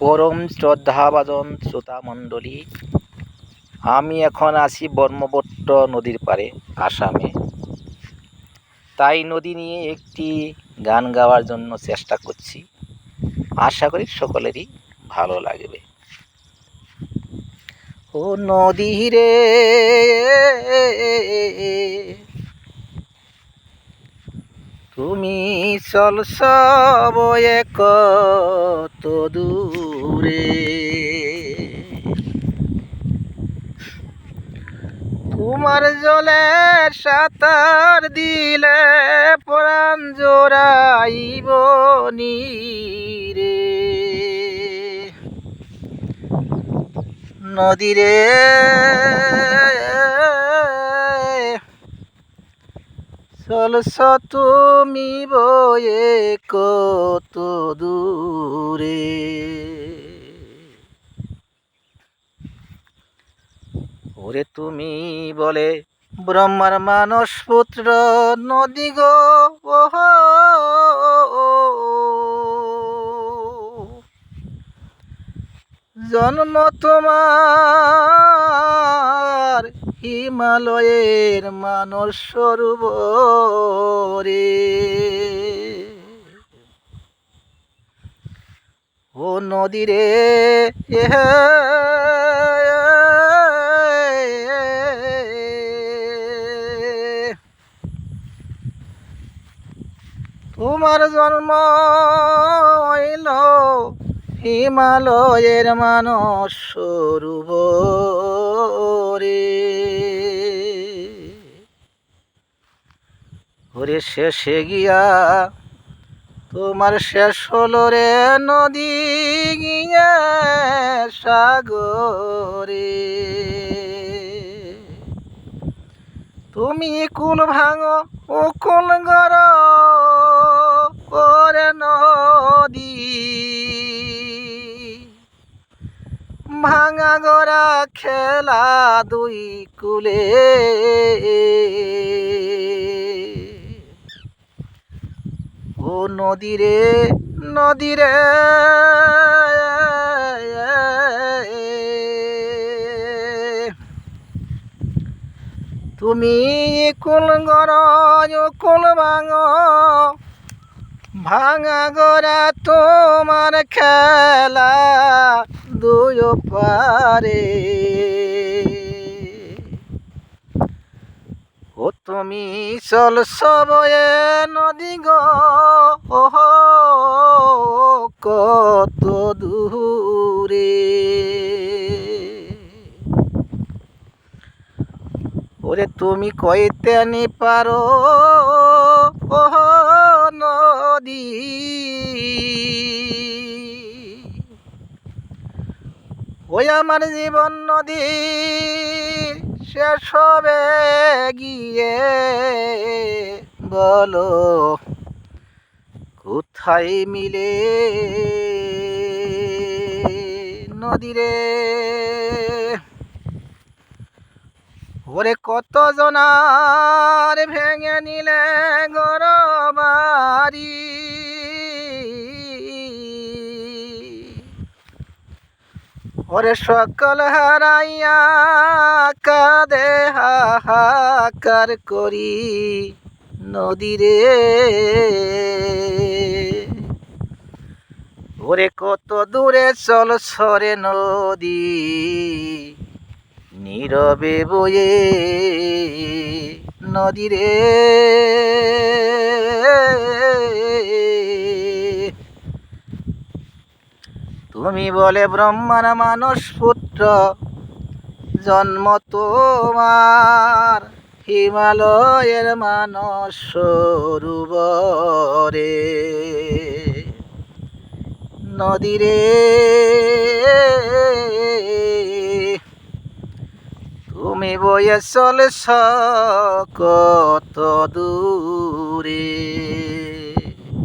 পরম শ্রদ্ধাভাজন শ্রোতামণ্ডলী, আমি এখন আছি ব্রহ্মপুত্র নদীর পাড়ে আসামে। তাই নদী নিয়ে একটি গান গাওয়ার জন্য চেষ্টা করছি। আশা করি সকলেরই ভালো লাগবে। ও নদী রে, তুমি চলছ বয়ে কত দূরে, তোমার জলে সাঁতার দিলে প্রাণ জোড়াইব নীরে। নদী রে, চলছ তুমি বয়ে কত দূরে। ওরে তুমি বলে ব্রহ্মার মানস পুত্র নদী গো, জন্ম তোমার হিমালয়ের মানস সরোবরে। ও নদী রে, তোমার জন্ম হইল হিমালয়ের মানস সরোবরে। ওরে শেষে গিয়া তোমার শেষ হলো রে নদী গিয়ে সাগরে। তুমি কুল ভাঙো ও কুল গড় ওরে নদী, ভাঙা গড়া খেলা দুই কুলে। ও নদী রে, নদী রে, তুমি কুল গড় কুল ভাঙো, ভাঙা গড়া তোমার খেলা দুই পারে। ও তুমি চলছ বয়ে নদী গো, কত দূরে। ওরে তুমি কইতে নি পারো নদী, ওই আমার জীবন নদী শেষ হবে গিয়ে, বলো কোথায় মিলে নদী রে। ওরে কত জনার ভেঙে নিলে ঘর বাড়ি, ওরে সকল হারাইয়া কাঁদে হাহাকার করি নদী রে। ওরে কত দূরে চলছ রে নদী, নীরবে বয়ে নদী রে। তুমি বলে ব্রহ্মার মানস পুত্র, জন্ম তোমার হিমালয়ের মানস সরোবরে। নদী রে, তুমি বয়ে চলেছ কত দূরে।